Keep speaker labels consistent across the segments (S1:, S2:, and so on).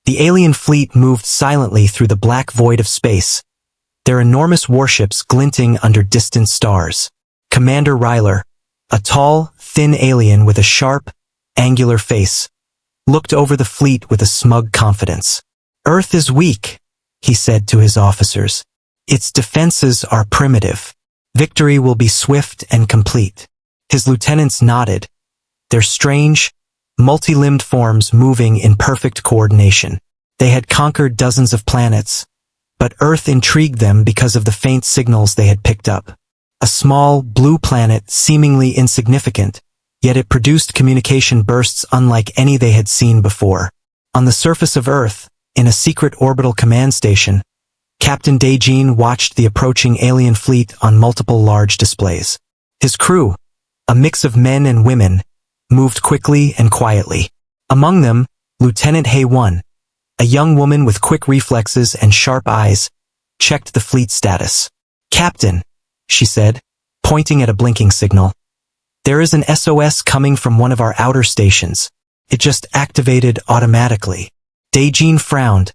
S1: The alien fleet moved silently through the black void of space, their enormous warships glinting under distant stars. Commander Ryler, a tall, thin alien with a sharp, angular face, looked over the fleet with a smug confidence. "Earth is weak," he said to his officers. "Its defenses are primitive. Victory will be swift and complete." His lieutenants nodded, their strange, multi-limbed forms moving in perfect coordination. They had conquered dozens of planets, but Earth intrigued them because of the faint signals they had picked up. A small, blue planet seemingly insignificant, yet it produced communication bursts unlike any they had seen before. On the surface of Earth, in a secret orbital command station, Captain Daejin watched the approaching alien fleet on multiple large displays. His crew, a mix of men and women, moved quickly and quietly. Among them, Lieutenant Hae-won, a young woman with quick reflexes and sharp eyes, checked the fleet status. "Captain," she said, pointing at a blinking signal, "there is an SOS coming from one of our outer stations. It just activated automatically." Daejin frowned,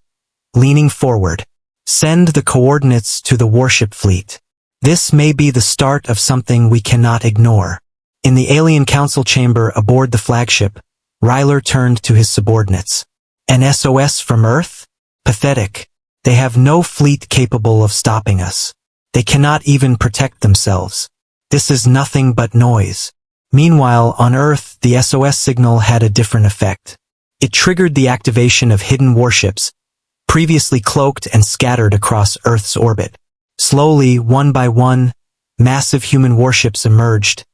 S1: leaning forward. "Send the coordinates to the warship fleet. This may be the start of something we cannot ignore." In the alien council chamber aboard the flagship, Ryler turned to his subordinates. "An SOS from Earth? Pathetic. They have no fleet capable of stopping us. They cannot even protect themselves. This is nothing but noise." Meanwhile, on Earth, the SOS signal had a different effect. It triggered the activation of hidden warships, previously cloaked and scattered across Earth's orbit. Slowly, one by one, massive human warships emerged,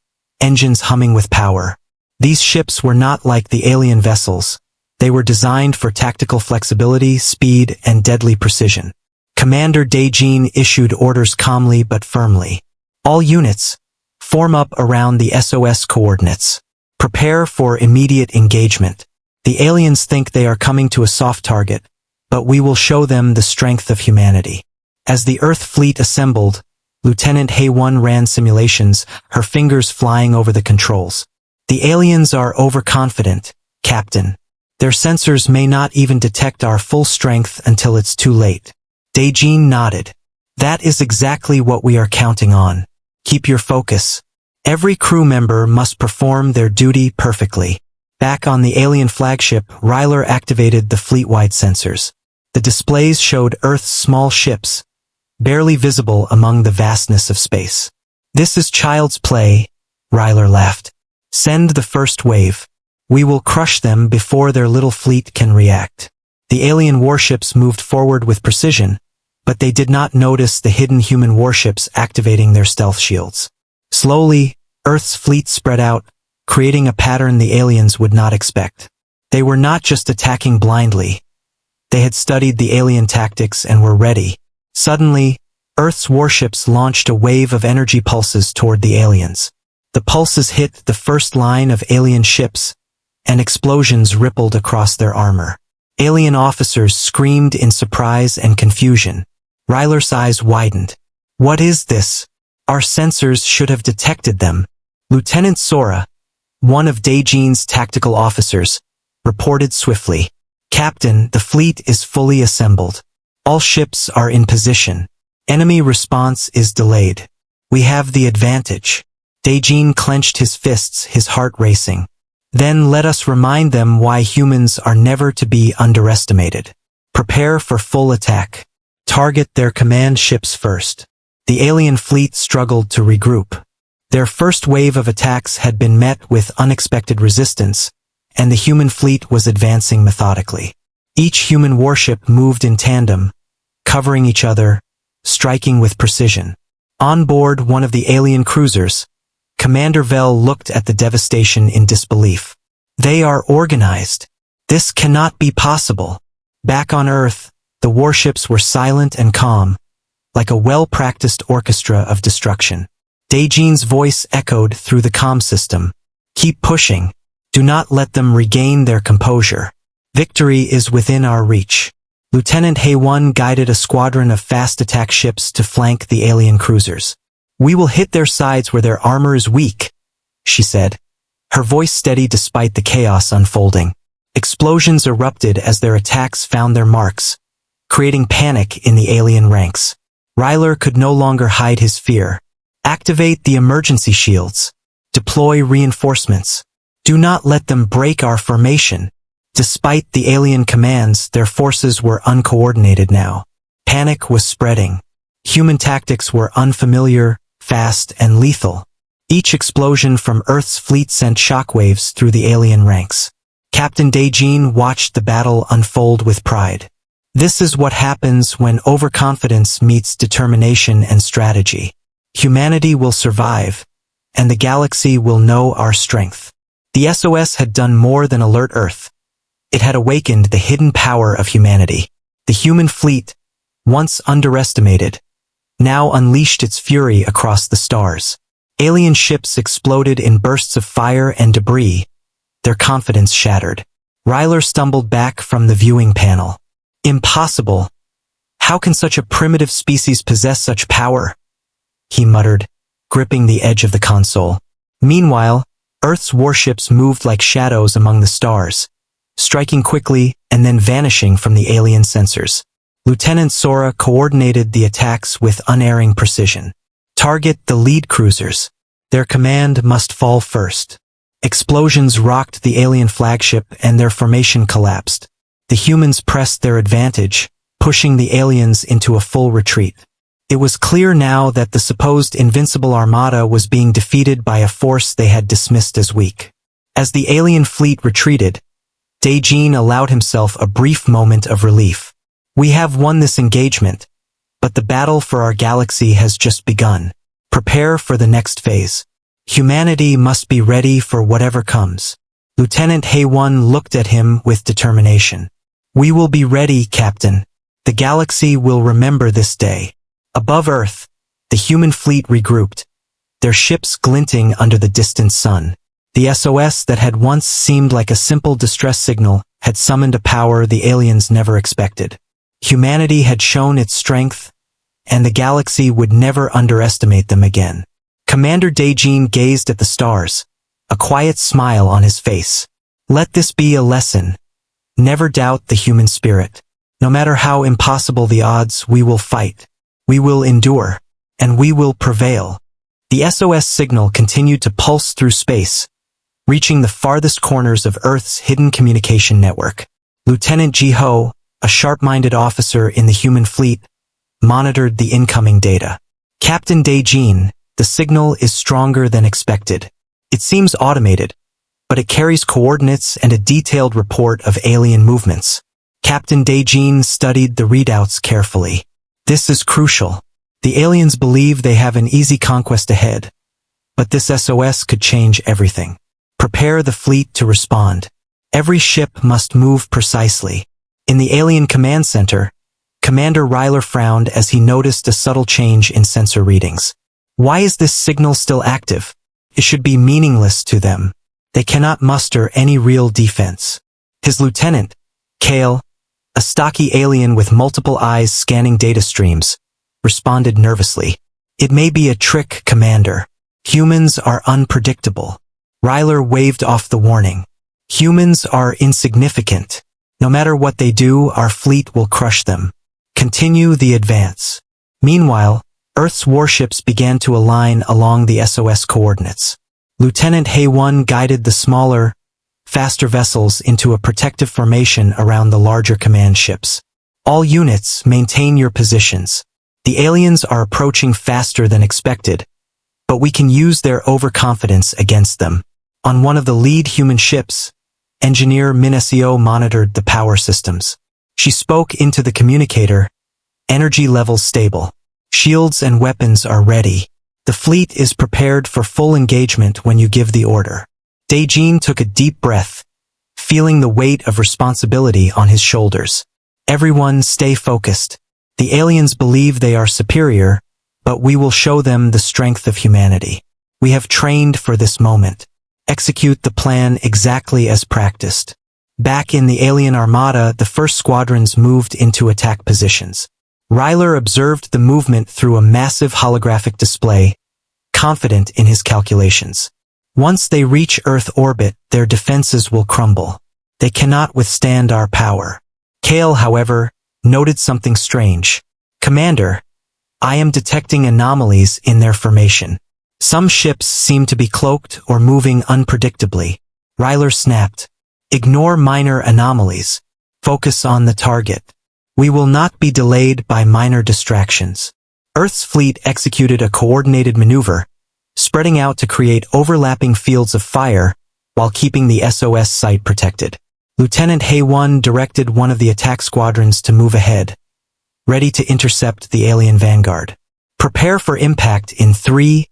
S1: engines humming with power. These ships were not like the alien vessels. They were designed for tactical flexibility, speed, and deadly precision. Commander Daejin issued orders calmly but firmly. "All units, form up around the SOS coordinates. Prepare for immediate engagement. The aliens think they are coming to a soft target, but we will show them the strength of humanity." As the Earth fleet assembled, Lieutenant Hae-won ran simulations, her fingers flying over the controls. "The aliens are overconfident, Captain. Their sensors may not even detect our full strength until it's too late." Daejin nodded. "That is exactly what we are counting on. Keep your focus. Every crew member must perform their duty perfectly." Back on the alien flagship, Ryler activated the fleet-wide sensors. The displays showed Earth's small ships, barely visible among the vastness of space. "This is child's play," Ryler laughed. "Send the first wave. We will crush them before their little fleet can react." The alien warships moved forward with precision, but they did not notice the hidden human warships activating their stealth shields. Slowly, Earth's fleet spread out, creating a pattern the aliens would not expect. They were not just attacking blindly. They had studied the alien tactics and were ready. Suddenly, Earth's warships launched a wave of energy pulses toward the aliens. The pulses hit the first line of alien ships, and explosions rippled across their armor. Alien officers screamed in surprise and confusion. Ryler's eyes widened. "What is this? Our sensors should have detected them." Lieutenant Sora, one of Daejin's tactical officers, reported swiftly. "Captain, the fleet is fully assembled. All ships are in position. Enemy response is delayed. We have the advantage." Daejin clenched his fists, his heart racing. "Then let us remind them why humans are never to be underestimated. Prepare for full attack. Target their command ships first." The alien fleet struggled to regroup. Their first wave of attacks had been met with unexpected resistance, and the human fleet was advancing methodically. Each human warship moved in tandem, covering each other, striking with precision. On board one of the alien cruisers, Commander Vel looked at the devastation in disbelief. "They are organized. This cannot be possible." Back on Earth, the warships were silent and calm, like a well-practiced orchestra of destruction. Daejin's voice echoed through the comm system. "Keep pushing. Do not let them regain their composure. Victory is within our reach." Lieutenant Hae-won guided a squadron of fast attack ships to flank the alien cruisers. "We will hit their sides where their armor is weak," she said, her voice steady despite the chaos unfolding. Explosions erupted as their attacks found their marks, creating panic in the alien ranks. Ryler could no longer hide his fear. Activate the emergency shields. Deploy reinforcements. Do not let them break our formation. Despite the alien commands, their forces were uncoordinated now. Panic was spreading. Human tactics were unfamiliar, fast, and lethal. Each explosion from Earth's fleet sent shockwaves through the alien ranks. Captain Daejin watched the battle unfold with pride. This is what happens when overconfidence meets determination and strategy. Humanity will survive, and the galaxy will know our strength. The SOS had done more than alert Earth. It had awakened the hidden power of humanity. The human fleet, once underestimated, now unleashed its fury across the stars. Alien ships exploded in bursts of fire and debris, their confidence shattered. Ryler stumbled back from the viewing panel. Impossible. How can such a primitive species possess such power? He muttered, gripping the edge of the console. Meanwhile, Earth's warships moved like shadows among the stars, striking quickly and then vanishing from the alien sensors. Lieutenant Sora coordinated the attacks with unerring precision. Target the lead cruisers. Their command must fall first. Explosions rocked the alien flagship and their formation collapsed. The humans pressed their advantage, pushing the aliens into a full retreat. It was clear now that the supposed invincible armada was being defeated by a force they had dismissed as weak. As the alien fleet retreated, Daejin allowed himself a brief moment of relief. We have won this engagement, but the battle for our galaxy has just begun. Prepare for the next phase. Humanity must be ready for whatever comes. Lieutenant Haewon looked at him with determination. We will be ready, Captain. The galaxy will remember this day. Above Earth, the human fleet regrouped, their ships glinting under the distant sun. The SOS that had once seemed like a simple distress signal had summoned a power the aliens never expected. Humanity had shown its strength, and the galaxy would never underestimate them again. Commander Daejin gazed at the stars, a quiet smile on his face. Let this be a lesson. Never doubt the human spirit. No matter how impossible the odds, we will fight. We will endure, and we will prevail. The SOS signal continued to pulse through space, reaching the farthest corners of Earth's hidden communication network. Lieutenant Ji-ho, a sharp-minded officer in the human fleet, monitored the incoming data. Captain Daejin, the signal is stronger than expected. It seems automated, but it carries coordinates and a detailed report of alien movements. Captain Daejin studied the readouts carefully. This is crucial. The aliens believe they have an easy conquest ahead, but this SOS could change everything. Prepare the fleet to respond. Every ship must move precisely. In the alien command center, Commander Ryler frowned as he noticed a subtle change in sensor readings. Why is this signal still active? It should be meaningless to them. They cannot muster any real defense. His lieutenant, Kale, a stocky alien with multiple eyes scanning data streams, responded nervously. It may be a trick, Commander. Humans are unpredictable. Ryler waved off the warning. Humans are insignificant. No matter what they do, our fleet will crush them. Continue the advance. Meanwhile, Earth's warships began to align along the SOS coordinates. Lieutenant Haewon guided the smaller, faster vessels into a protective formation around the larger command ships. All units, maintain your positions. The aliens are approaching faster than expected, but we can use their overconfidence against them. On one of the lead human ships, Engineer Minesio monitored the power systems. She spoke into the communicator. Energy levels stable. Shields and weapons are ready. The fleet is prepared for full engagement when you give the order. Daejin took a deep breath, feeling the weight of responsibility on his shoulders. Everyone stay focused. The aliens believe they are superior, but we will show them the strength of humanity. We have trained for this moment. Execute the plan exactly as practiced. Back in the alien armada, the first squadrons moved into attack positions. Ryler observed the movement through a massive holographic display, confident in his calculations. Once they reach Earth orbit, their defenses will crumble. They cannot withstand our power. Kale, however, noted something strange. Commander, I am detecting anomalies in their formation. Some ships seem to be cloaked or moving unpredictably. Ryler snapped. Ignore minor anomalies. Focus on the target. We will not be delayed by minor distractions. Earth's fleet executed a coordinated maneuver, spreading out to create overlapping fields of fire while keeping the SOS site protected. Lieutenant Hay-1 directed one of the attack squadrons to move ahead, ready to intercept the alien vanguard. Prepare for impact in 3,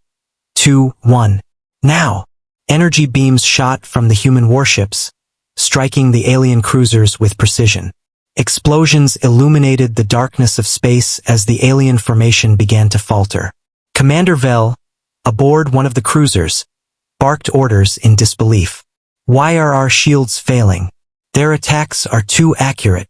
S1: 2, 1. Now! Energy beams shot from the human warships, striking the alien cruisers with precision. Explosions illuminated the darkness of space as the alien formation began to falter. Commander Vell, aboard one of the cruisers, barked orders in disbelief. Why are our shields failing? Their attacks are too accurate.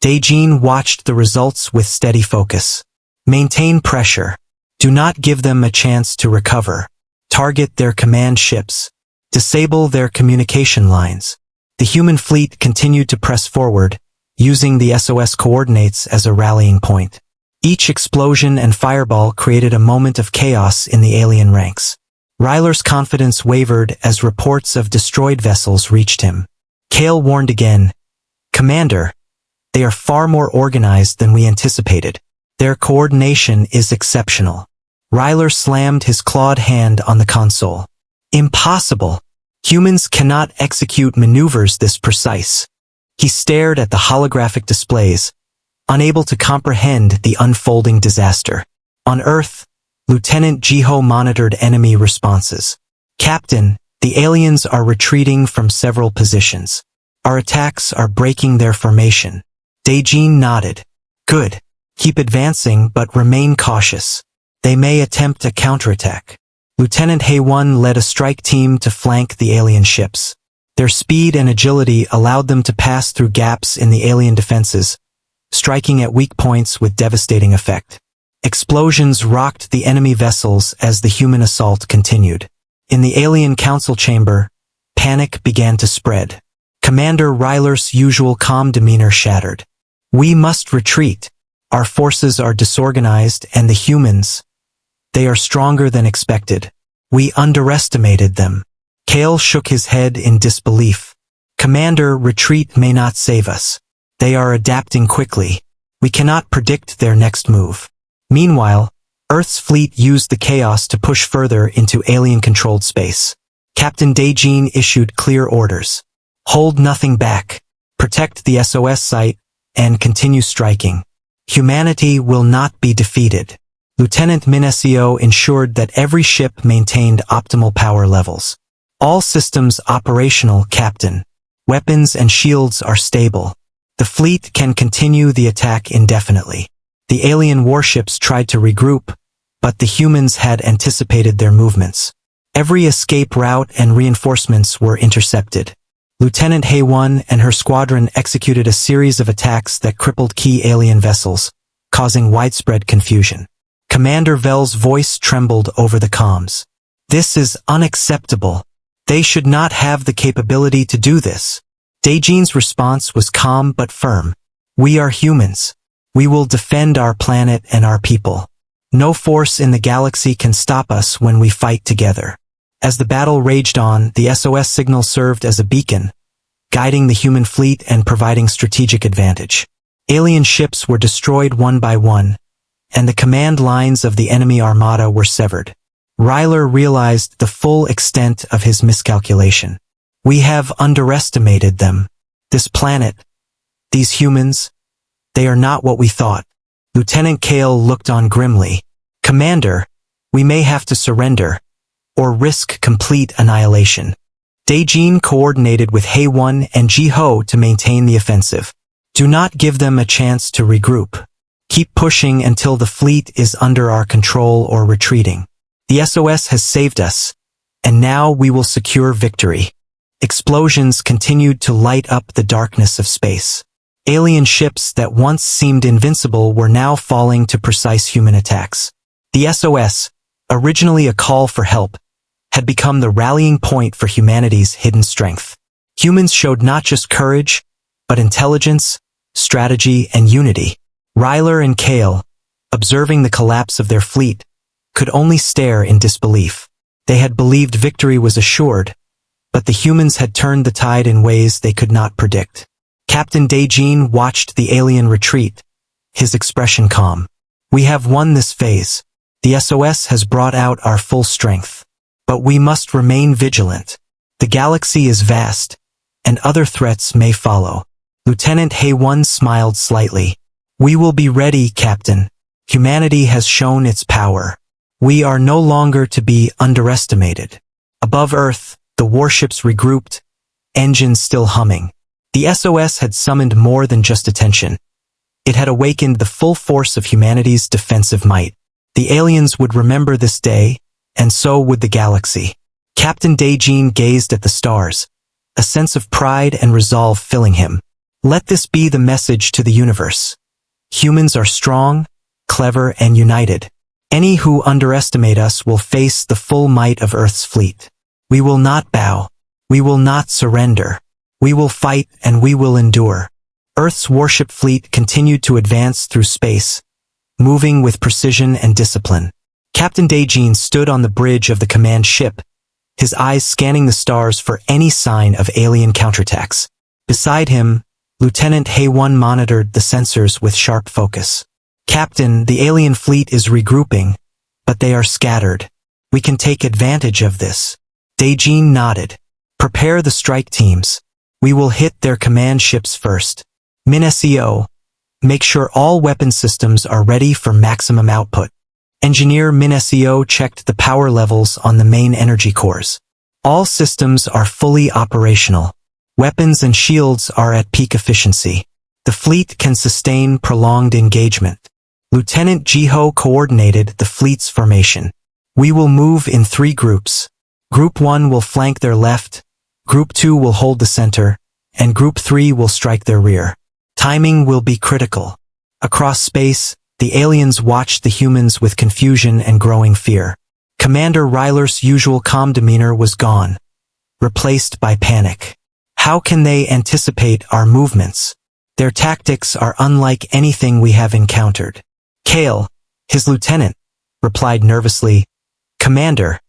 S1: Daejin watched the results with steady focus. Maintain pressure. Do not give them a chance to recover. Target their command ships. Disable their communication lines. The human fleet continued to press forward, using the SOS coordinates as a rallying point. Each explosion and fireball created a moment of chaos in the alien ranks. Ryler's confidence wavered as reports of destroyed vessels reached him. Kale warned again, Commander, they are far more organized than we anticipated. Their coordination is exceptional. Ryler slammed his clawed hand on the console. Impossible! Humans cannot execute maneuvers this precise. He stared at the holographic displays, unable to comprehend the unfolding disaster. On Earth, Lieutenant Jiho monitored enemy responses. Captain, the aliens are retreating from several positions. Our attacks are breaking their formation. Daejin nodded. Good. Keep advancing but remain cautious. They may attempt a counterattack. Lieutenant Hay-1 led a strike team to flank the alien ships. Their speed and agility allowed them to pass through gaps in the alien defenses, striking at weak points with devastating effect. Explosions rocked the enemy vessels as the human assault continued. In the alien council chamber, panic began to spread. Commander Ryler's usual calm demeanor shattered. We must retreat. Our forces are disorganized and the humans, they are stronger than expected. We underestimated them. Kale shook his head in disbelief. Commander, retreat may not save us. They are adapting quickly. We cannot predict their next move. Meanwhile, Earth's fleet used the chaos to push further into alien-controlled space. Captain Daejin issued clear orders. Hold nothing back. Protect the SOS site and continue striking. Humanity will not be defeated. Lieutenant Minesio ensured that every ship maintained optimal power levels. All systems operational, Captain. Weapons and shields are stable. The fleet can continue the attack indefinitely. The alien warships tried to regroup, but the humans had anticipated their movements. Every escape route and reinforcements were intercepted. Lieutenant Hay-1 and her squadron executed a series of attacks that crippled key alien vessels, causing widespread confusion. Commander Vell's voice trembled over the comms. This is unacceptable. They should not have the capability to do this. Daejin's response was calm but firm. We are humans. We will defend our planet and our people. No force in the galaxy can stop us when we fight together. As the battle raged on, the SOS signal served as a beacon, guiding the human fleet and providing strategic advantage. Alien ships were destroyed one by one, and the command lines of the enemy armada were severed. Ryler realized the full extent of his miscalculation. We have underestimated them. This planet, these humans, they are not what we thought. Lieutenant Kale looked on grimly. Commander, we may have to surrender, or risk complete annihilation. Daejin coordinated with Hay-1 and Jiho to maintain the offensive. Do not give them a chance to regroup. Keep pushing until the fleet is under our control or retreating. The SOS has saved us, and now we will secure victory. Explosions continued to light up the darkness of space. Alien ships that once seemed invincible were now falling to precise human attacks. The SOS, originally a call for help, had become the rallying point for humanity's hidden strength. Humans showed not just courage, but intelligence, strategy, and unity. Ryler and Kale, observing the collapse of their fleet, could only stare in disbelief. They had believed victory was assured, but the humans had turned the tide in ways they could not predict. Captain Daejin watched the alien retreat, his expression calm. We have won this phase. The SOS has brought out our full strength. But we must remain vigilant. The galaxy is vast, and other threats may follow. Lieutenant Haewon smiled slightly. We will be ready, Captain. Humanity has shown its power. We are no longer to be underestimated. Above Earth, the warships regrouped, engines still humming. The SOS had summoned more than just attention. It had awakened the full force of humanity's defensive might. The aliens would remember this day, and so would the galaxy. Captain Daejin gazed at the stars, a sense of pride and resolve filling him. Let this be the message to the universe. Humans are strong, clever, and united. Any who underestimate us will face the full might of Earth's fleet. We will not bow. We will not surrender. We will fight and we will endure. Earth's warship fleet continued to advance through space, moving with precision and discipline. Captain Daejin stood on the bridge of the command ship, his eyes scanning the stars for any sign of alien counterattacks. Beside him, Lieutenant Haewon monitored the sensors with sharp focus. Captain, the alien fleet is regrouping, but they are scattered. We can take advantage of this. Daejin nodded. Prepare the strike teams. We will hit their command ships first. Min-SEO, make sure all weapon systems are ready for maximum output. Engineer Min-SEO checked the power levels on the main energy cores. All systems are fully operational. Weapons and shields are at peak efficiency. The fleet can sustain prolonged engagement. Lieutenant Jiho coordinated the fleet's formation. We will move in 3 groups. Group 1 will flank their left, Group 2 will hold the center, and Group 3 will strike their rear. Timing will be critical. Across space, the aliens watched the humans with confusion and growing fear. Commander Ryler's usual calm demeanor was gone, replaced by panic. How can they anticipate our movements? Their tactics are unlike anything we have encountered. Kale, his lieutenant, replied nervously, Commander,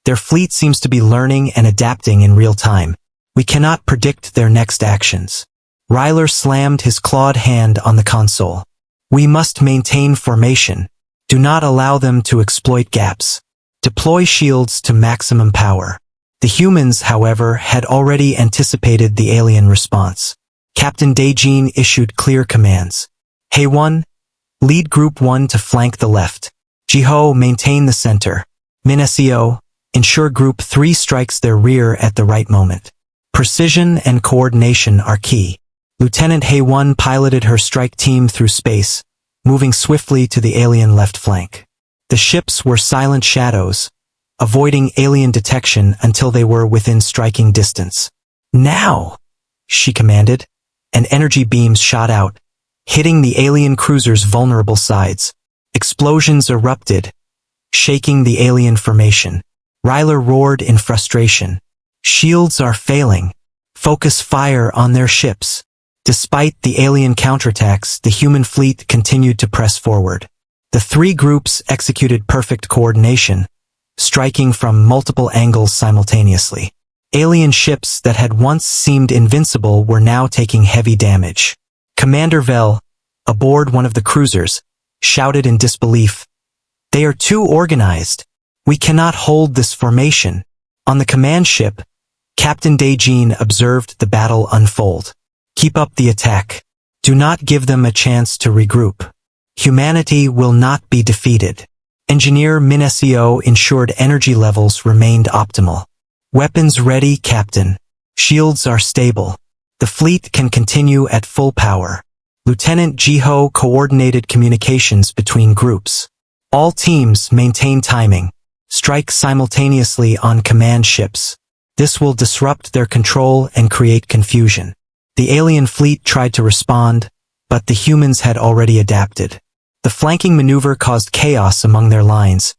S1: their fleet seems to be learning and adapting in real time. We cannot predict their next actions. Ryler slammed his clawed hand on the console. We must maintain formation. Do not allow them to exploit gaps. Deploy shields to maximum power. The humans, however, had already anticipated the alien response. Captain Daejin issued clear commands. Haewon, lead Group 1 to flank the left. Jiho, maintain the center. Min-SEO, ensure Group 3 strikes their rear at the right moment. Precision and coordination are key. Lieutenant Haewon piloted her strike team through space, moving swiftly to the alien left flank. The ships were silent shadows, avoiding alien detection until they were within striking distance. Now, she commanded, and energy beams shot out, hitting the alien cruiser's vulnerable sides. Explosions erupted, shaking the alien formation. Ryler roared in frustration. Shields are failing. Focus fire on their ships. Despite the alien counterattacks, the human fleet continued to press forward. The 3 groups executed perfect coordination, striking from multiple angles simultaneously. Alien ships that had once seemed invincible were now taking heavy damage. Commander Vel, aboard one of the cruisers, shouted in disbelief, They are too organized. We cannot hold this formation. On the command ship, Captain Daejin observed the battle unfold. Keep up the attack. Do not give them a chance to regroup. Humanity will not be defeated. Engineer Min-SEO ensured energy levels remained optimal. Weapons ready, Captain. Shields are stable. The fleet can continue at full power. Lieutenant Jiho coordinated communications between groups. All teams maintain timing. Strike simultaneously on command ships. This will disrupt their control and create confusion. The alien fleet tried to respond, but the humans had already adapted. The flanking maneuver caused chaos among their lines,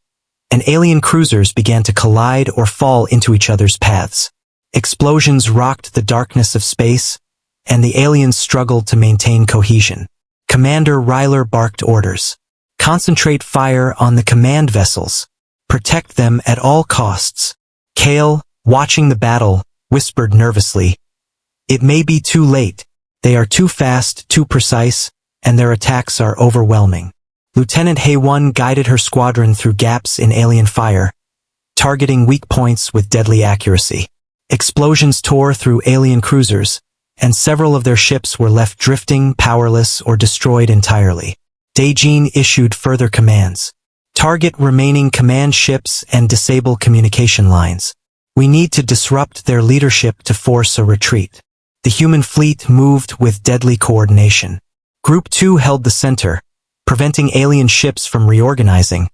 S1: and alien cruisers began to collide or fall into each other's paths. Explosions rocked the darkness of space, and the aliens struggled to maintain cohesion. Commander Ryler barked orders. Concentrate fire on the command vessels. Protect them at all costs. Kale, watching the battle, whispered nervously, "It may be too late. They are too fast, too precise, and their attacks are overwhelming." Lieutenant Hay-1 guided her squadron through gaps in alien fire, targeting weak points with deadly accuracy. Explosions tore through alien cruisers, and several of their ships were left drifting, powerless, or destroyed entirely. Dae-Jin issued further commands. Target remaining command ships and disable communication lines. We need to disrupt their leadership to force a retreat. The human fleet moved with deadly coordination. Group 2 held the center, preventing alien ships from reorganizing,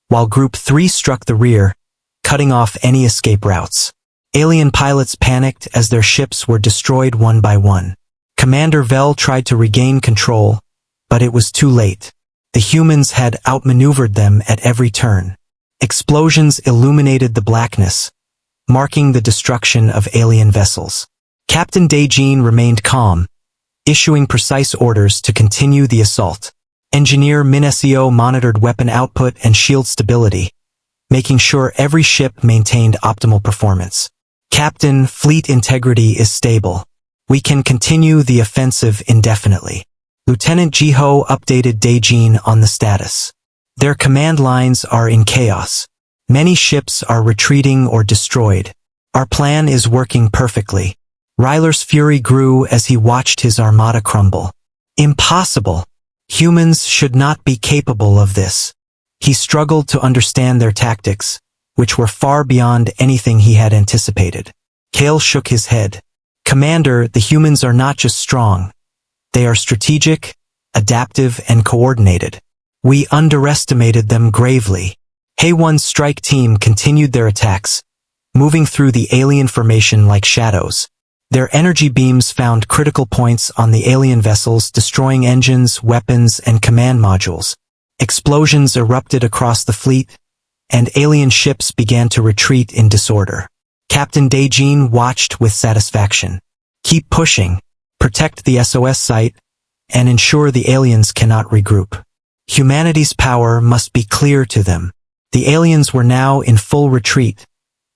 S1: while Group 3 struck the rear, cutting off any escape routes. Alien pilots panicked as their ships were destroyed one by one. Commander Vel tried to regain control, but it was too late. The humans had outmaneuvered them at every turn. Explosions illuminated the blackness, marking the destruction of alien vessels. Captain Dae-Jin remained calm, issuing precise orders to continue the assault. Engineer Min-Seo monitored weapon output and shield stability, making sure every ship maintained optimal performance. "Captain, fleet integrity is stable. We can continue the offensive indefinitely." Lieutenant Ji-ho updated Dae-Jin on the status. "Their command lines are in chaos. Many ships are retreating or destroyed. Our plan is working perfectly." Ryler's fury grew as he watched his armada crumble. Impossible! Humans should not be capable of this. He struggled to understand their tactics, which were far beyond anything he had anticipated. Kale shook his head. "Commander, the humans are not just strong. They are strategic, adaptive, and coordinated. We underestimated them gravely." Hay-1's strike team continued their attacks, moving through the alien formation like shadows. Their energy beams found critical points on the alien vessels, destroying engines, weapons, and command modules. Explosions erupted across the fleet, and alien ships began to retreat in disorder. Captain Dae-Jin watched with satisfaction. "Keep pushing, protect the SOS site, and ensure the aliens cannot regroup. Humanity's power must be clear to them." The aliens were now in full retreat,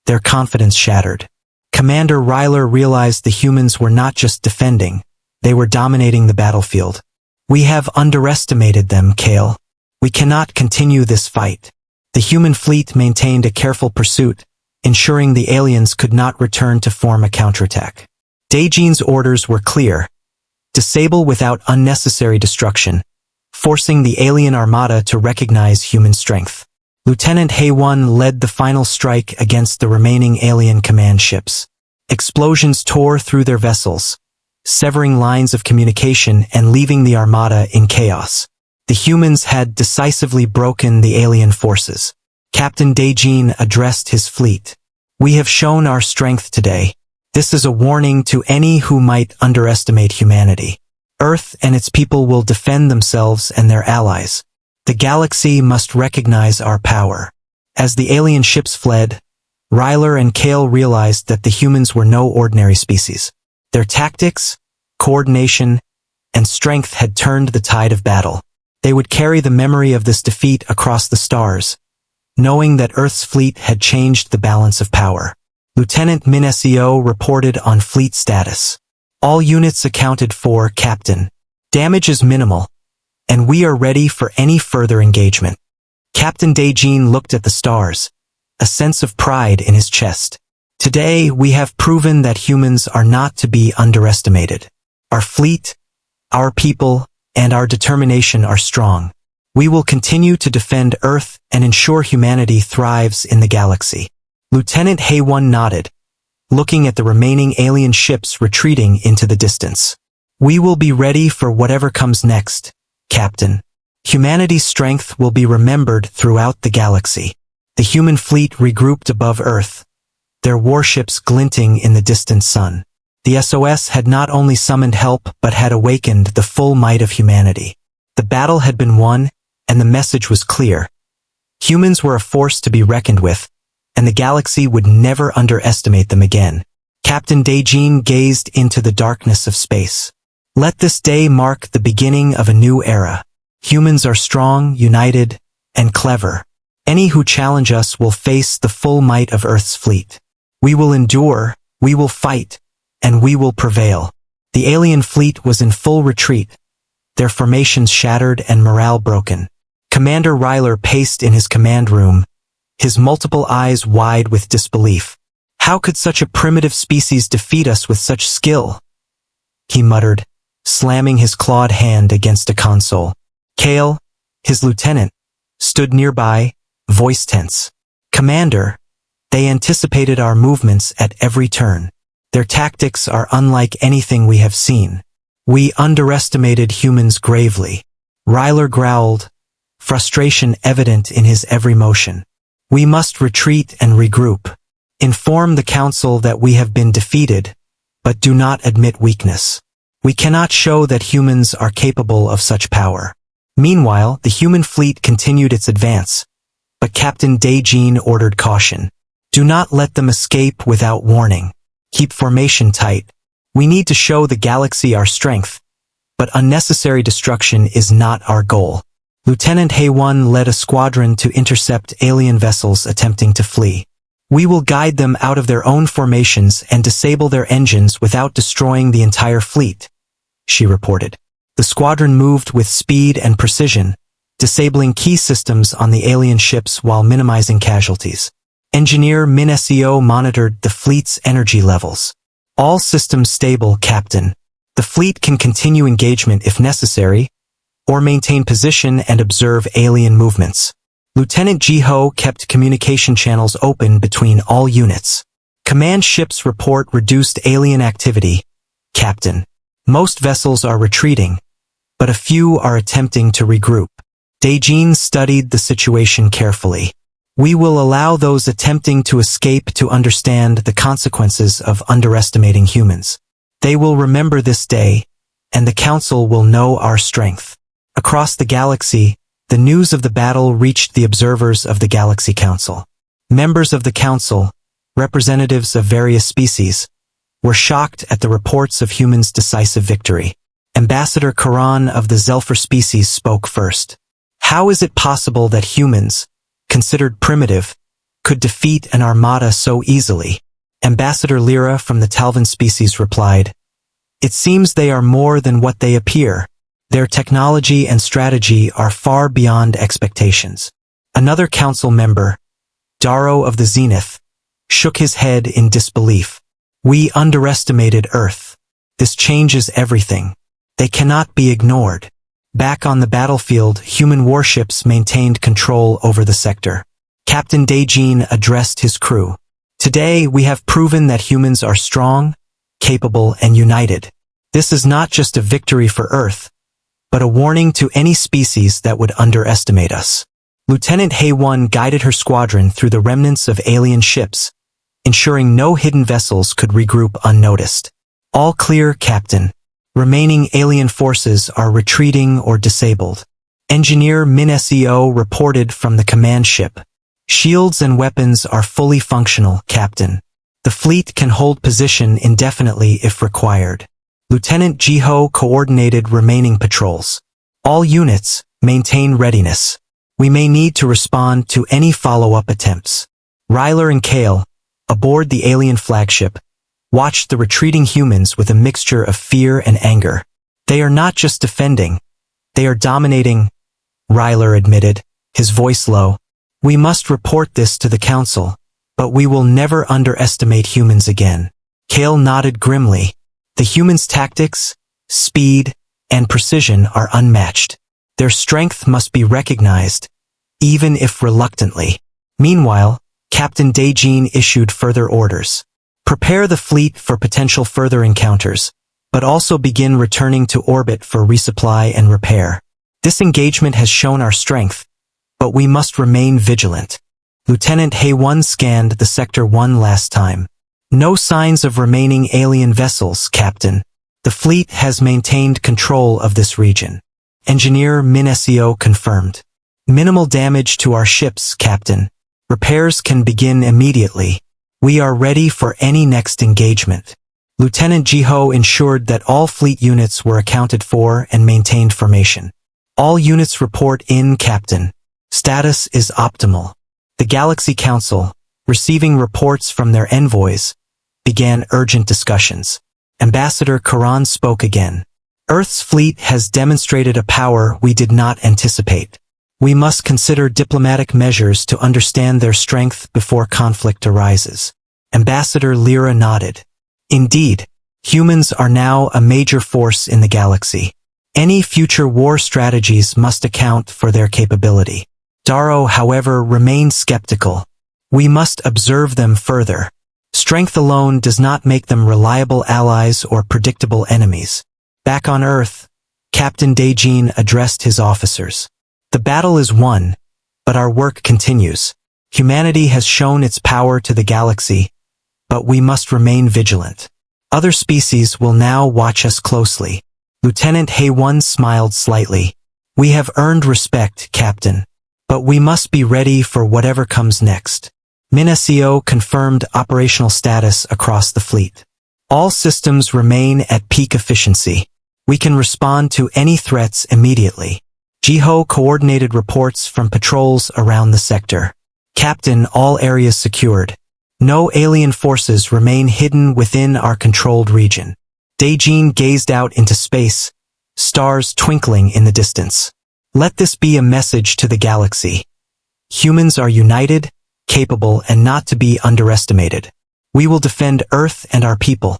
S1: their confidence shattered. Commander Ryler realized the humans were not just defending, they were dominating the battlefield. "We have underestimated them, Kale. We cannot continue this fight." The human fleet maintained a careful pursuit, ensuring the aliens could not return to form a counterattack. Dae-Jin's orders were clear: disable without unnecessary destruction, forcing the alien armada to recognize human strength. Lieutenant Hay-1 led the final strike against the remaining alien command ships. Explosions tore through their vessels, severing lines of communication and leaving the armada in chaos. The humans had decisively broken the alien forces. Captain Dae-Jin addressed his fleet. "We have shown our strength today. This is a warning to any who might underestimate humanity. Earth and its people will defend themselves and their allies. The galaxy must recognize our power." As the alien ships fled, Ryler and Kale realized that the humans were no ordinary species. Their tactics, coordination, and strength had turned the tide of battle. They would carry the memory of this defeat across the stars, knowing that Earth's fleet had changed the balance of power. Lieutenant Min-Seo reported on fleet status. "All units accounted for, Captain. Damage is minimal, and we are ready for any further engagement." Captain Dae-Jin looked at the stars, a sense of pride in his chest. "Today, we have proven that humans are not to be underestimated. Our fleet, our people, and our determination are strong. We will continue to defend Earth and ensure humanity thrives in the galaxy." Lieutenant Hay-1 nodded, looking at the remaining alien ships retreating into the distance. "We will be ready for whatever comes next, Captain. Humanity's strength will be remembered throughout the galaxy." The human fleet regrouped above Earth, their warships glinting in the distant sun. The SOS had not only summoned help but had awakened the full might of humanity. The battle had been won, and the message was clear. Humans were a force to be reckoned with, and the galaxy would never underestimate them again. Captain Daejin gazed into the darkness of space. Let this day mark the beginning of a new era. Humans are strong, united, and clever. Any who challenge us will face the full might of Earth's fleet. We will endure, we will fight, and we will prevail. The alien fleet was in full retreat, their formations shattered and morale broken. Commander Ryler paced in his command room, his multiple eyes wide with disbelief. How could such a primitive species defeat us with such skill? He muttered, slamming his clawed hand against a console. Kale, his lieutenant, stood nearby, voice tense. Commander, they anticipated our movements at every turn. Their tactics are unlike anything we have seen. We underestimated humans gravely. Ryler growled, frustration evident in his every motion. We must retreat and regroup. Inform the Council that we have been defeated, but do not admit weakness. We cannot show that humans are capable of such power. Meanwhile, the human fleet continued its advance, but Captain Daejin ordered caution. Do not let them escape without warning. Keep formation tight. We need to show the galaxy our strength, but unnecessary destruction is not our goal. Lieutenant Haewon led a squadron to intercept alien vessels attempting to flee. We will guide them out of their own formations and disable their engines without destroying the entire fleet, she reported. The squadron moved with speed and precision, disabling key systems on the alien ships while minimizing casualties. Engineer Min Seo monitored the fleet's energy levels. All systems stable, Captain. The fleet can continue engagement if necessary, or maintain position and observe alien movements. Lieutenant Ji-ho kept communication channels open between all units. Command ships report reduced alien activity, Captain. Most vessels are retreating, but a few are attempting to regroup. Daejin studied the situation carefully. We will allow those attempting to escape to understand the consequences of underestimating humans. They will remember this day, and the Council will know our strength. Across the galaxy, the news of the battle reached the observers of the Galaxy Council. Members of the Council, representatives of various species, were shocked at the reports of humans' decisive victory. Ambassador Karan of the Zelfer species spoke first. How is it possible that humans, considered primitive, could defeat an armada so easily? Ambassador Lyra from the Talvan species replied, It seems they are more than what they appear. Their technology and strategy are far beyond expectations. Another council member, Darrow of the Zenith, shook his head in disbelief. We underestimated Earth. This changes everything. They cannot be ignored. Back on the battlefield, human warships maintained control over the sector. Captain Daejin addressed his crew. Today, we have proven that humans are strong, capable, and united. This is not just a victory for Earth, but a warning to any species that would underestimate us. Lieutenant Haewon guided her squadron through the remnants of alien ships, ensuring no hidden vessels could regroup unnoticed. All clear, Captain. Remaining alien forces are retreating or disabled. Engineer Min Seo reported from the command ship. Shields and weapons are fully functional, Captain. The fleet can hold position indefinitely if required. Lieutenant Ji-ho coordinated remaining patrols. All units, maintain readiness. We may need to respond to any follow-up attempts. Ryler and Kale, aboard the alien flagship, watched the retreating humans with a mixture of fear and anger. They are not just defending, they are dominating, Ryler admitted, his voice low. We must report this to the Council, but we will never underestimate humans again. Kale nodded grimly. The humans' tactics, speed, and precision are unmatched. Their strength must be recognized, even if reluctantly. Meanwhile, Captain Daejin issued further orders. Prepare the fleet for potential further encounters, but also begin returning to orbit for resupply and repair. This engagement has shown our strength, but we must remain vigilant. Lieutenant Haewon scanned the sector one last time. No signs of remaining alien vessels, Captain. The fleet has maintained control of this region. Engineer Min Seo confirmed. Minimal damage to our ships, Captain. Repairs can begin immediately. We are ready for any next engagement. Lieutenant Jiho ensured that all fleet units were accounted for and maintained formation. All units report in, Captain. Status is optimal. The Galaxy Council, receiving reports from their envoys, began urgent discussions. Ambassador Karan spoke again. Earth's fleet has demonstrated a power we did not anticipate. We must consider diplomatic measures to understand their strength before conflict arises. Ambassador Lyra nodded. Indeed, humans are now a major force in the galaxy. Any future war strategies must account for their capability. Darrow, however, remained skeptical. We must observe them further. Strength alone does not make them reliable allies or predictable enemies. Back on Earth, Captain Daejin addressed his officers. The battle is won, but our work continues. Humanity has shown its power to the galaxy, but we must remain vigilant. Other species will now watch us closely. Lieutenant Haewon smiled slightly. We have earned respect, Captain, but we must be ready for whatever comes next. MinSEO confirmed operational status across the fleet. All systems remain at peak efficiency. We can respond to any threats immediately. Jiho coordinated reports from patrols around the sector. Captain, all areas secured. No alien forces remain hidden within our controlled region. Daejin gazed out into space, stars twinkling in the distance. Let this be a message to the galaxy. Humans are united, capable, and not to be underestimated. We will defend Earth and our people,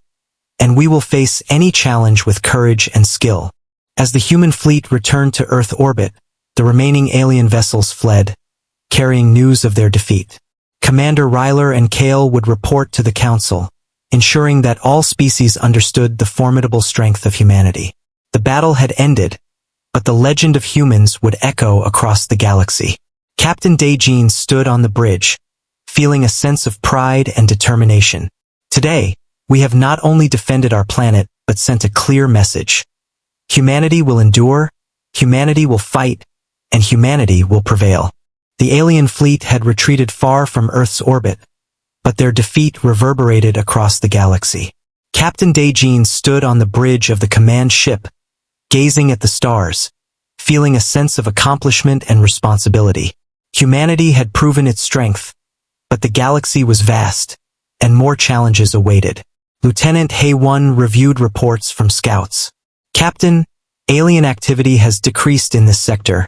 S1: and we will face any challenge with courage and skill. As the human fleet returned to Earth orbit, the remaining alien vessels fled, carrying news of their defeat. Commander Ryler and Kale would report to the Council, ensuring that all species understood the formidable strength of humanity. The battle had ended, but the legend of humans would echo across the galaxy. Captain Daejin stood on the bridge, feeling a sense of pride and determination. Today, we have not only defended our planet, but sent a clear message. Humanity will endure, humanity will fight, and humanity will prevail. The alien fleet had retreated far from Earth's orbit, but their defeat reverberated across the galaxy. Captain Daejin stood on the bridge of the command ship, gazing at the stars, feeling a sense of accomplishment and responsibility. Humanity had proven its strength, but the galaxy was vast, and more challenges awaited. Lieutenant Haewon reviewed reports from scouts. Captain, alien activity has decreased in this sector,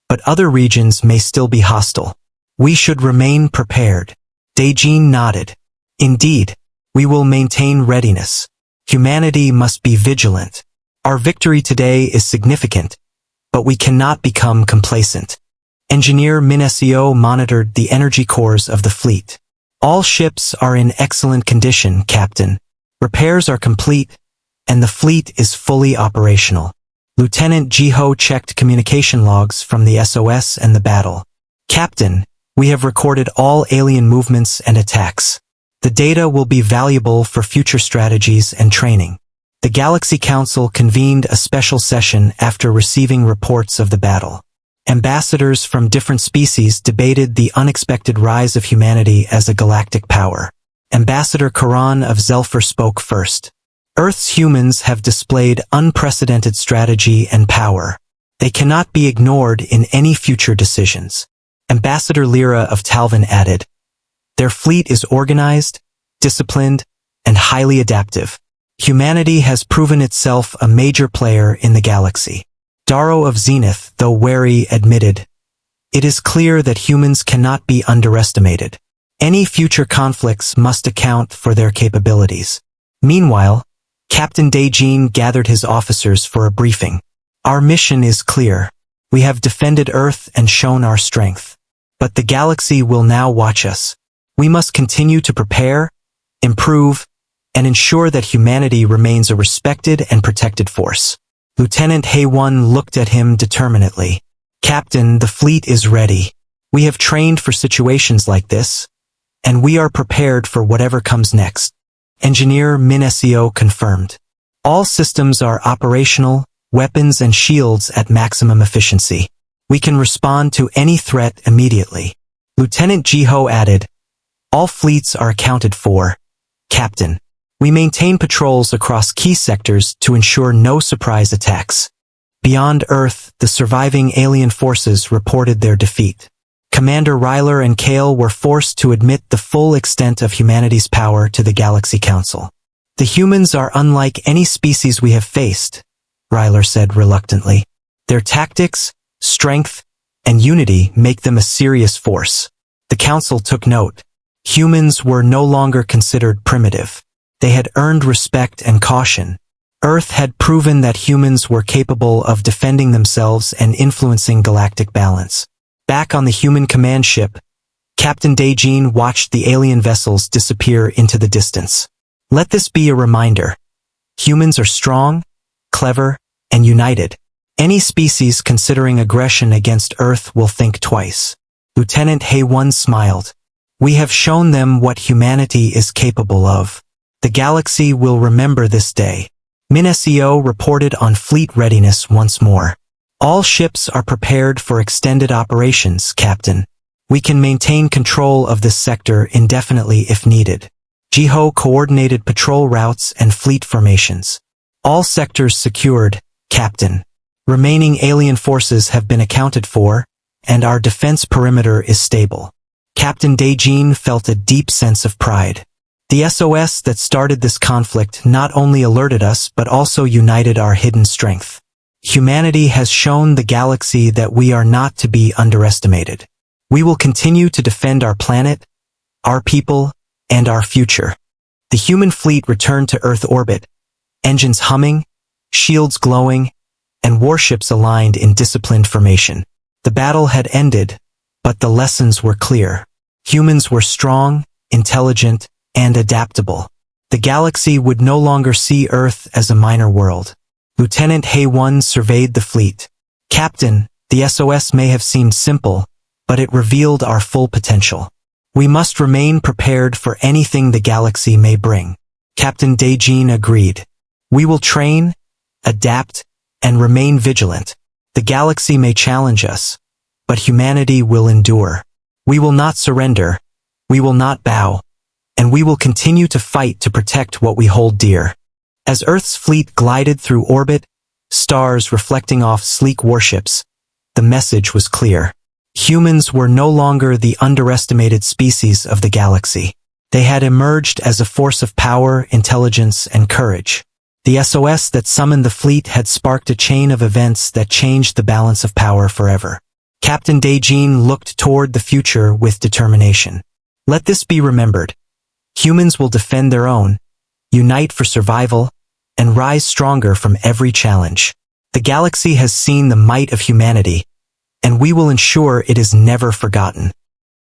S1: but other regions may still be hostile. We should remain prepared. Daejin nodded. Indeed, we will maintain readiness. Humanity must be vigilant. Our victory today is significant, but we cannot become complacent. Engineer MinSEO monitored the energy cores of the fleet. All ships are in excellent condition, Captain. Repairs are complete, and the fleet is fully operational. Lieutenant Jiho checked communication logs from the SOS and the battle. Captain, we have recorded all alien movements and attacks. The data will be valuable for future strategies and training. The Galaxy Council convened a special session after receiving reports of the battle. Ambassadors from different species debated the unexpected rise of humanity as a galactic power. Ambassador Karan of Zelfer spoke first. Earth's humans have displayed unprecedented strategy and power. They cannot be ignored in any future decisions. Ambassador Lyra of Talvin added, their fleet is organized, disciplined, and highly adaptive. Humanity has proven itself a major player in the galaxy. Darrow of Zenith, though wary, admitted, it is clear that humans cannot be underestimated. Any future conflicts must account for their capabilities. Meanwhile, Captain Daejin gathered his officers for a briefing. Our mission is clear. We have defended Earth and shown our strength. But the galaxy will now watch us. We must continue to prepare, improve, and ensure that humanity remains a respected and protected force. Lieutenant Haewon looked at him determinedly. Captain, the fleet is ready. We have trained for situations like this, and we are prepared for whatever comes next. Engineer MinSEO confirmed. All systems are operational, weapons and shields at maximum efficiency. We can respond to any threat immediately. Lieutenant Jiho added, All fleets are accounted for, Captain. We maintain patrols across key sectors to ensure no surprise attacks. Beyond Earth, the surviving alien forces reported their defeat. Commander Ryler and Kale were forced to admit the full extent of humanity's power to the Galaxy Council. The humans are unlike any species we have faced, Ryler said reluctantly. Their tactics, strength, and unity make them a serious force. The Council took note. Humans were no longer considered primitive. They had earned respect and caution. Earth had proven that humans were capable of defending themselves and influencing galactic balance. Back on the human command ship, Captain Dejin watched the alien vessels disappear into the distance. Let this be a reminder. Humans are strong, clever, and united. Any species considering aggression against Earth will think twice. Lieutenant Haywon smiled. We have shown them what humanity is capable of. The galaxy will remember this day. MinSEO reported on fleet readiness once more. All ships are prepared for extended operations, Captain. We can maintain control of this sector indefinitely if needed. Jiho coordinated patrol routes and fleet formations. All sectors secured, Captain. Remaining alien forces have been accounted for, and our defense perimeter is stable. Captain Dejin felt a deep sense of pride. The SOS that started this conflict not only alerted us but also united our hidden strength. Humanity has shown the galaxy that we are not to be underestimated. We will continue to defend our planet, our people, and our future. The human fleet returned to Earth orbit, engines humming, shields glowing, and warships aligned in disciplined formation. The battle had ended, but the lessons were clear. Humans were strong, intelligent, and adaptable. The galaxy would no longer see Earth as a minor world. Lieutenant Haywon surveyed the fleet. Captain, the SOS may have seemed simple, but it revealed our full potential. We must remain prepared for anything the galaxy may bring. Captain Dejin agreed. We will train, adapt, and remain vigilant. The galaxy may challenge us, but humanity will endure. We will not surrender, we will not bow, and we will continue to fight to protect what we hold dear. As Earth's fleet glided through orbit, stars reflecting off sleek warships, the message was clear. Humans were no longer the underestimated species of the galaxy. They had emerged as a force of power, intelligence, and courage. The SOS that summoned the fleet had sparked a chain of events that changed the balance of power forever. Captain Dejin looked toward the future with determination. Let this be remembered. Humans will defend their own, unite for survival, and rise stronger from every challenge. The galaxy has seen the might of humanity, and we will ensure it is never forgotten.